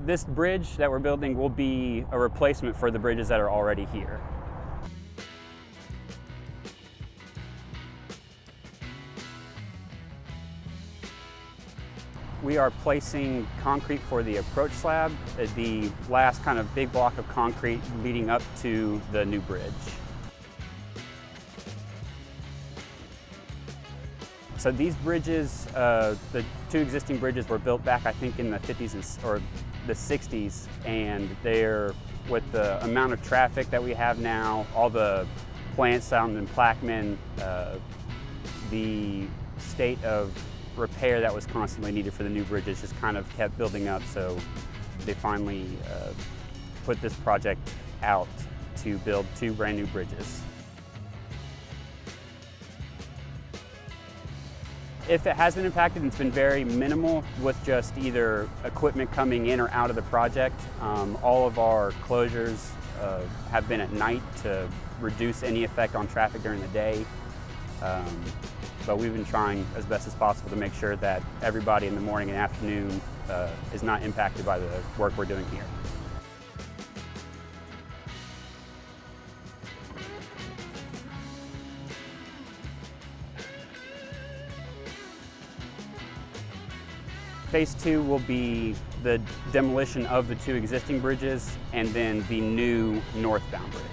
This bridge that we're building will be a replacement for the bridges that are already here. We are placing concrete for the approach slab, the last kind of big block of concrete leading up to the new bridge. So these bridges, the two existing bridges were built back, I think, in the 50s or the 60s, and they're, with the amount of traffic that we have now, all the plants down in Plaquemine, the state of repair that was constantly needed for the new bridges just kind of kept building up, so they finally put this project out to build two brand new bridges. If it has been impacted, it's been very minimal with just either equipment coming in or out of the project. All of our closures have been at night to reduce any effect on traffic during the day. But we've been trying as best as possible to make sure that everybody in the morning and afternoon is not impacted by the work we're doing here. Phase 2 will be the demolition of the two existing bridges and then the new northbound bridge.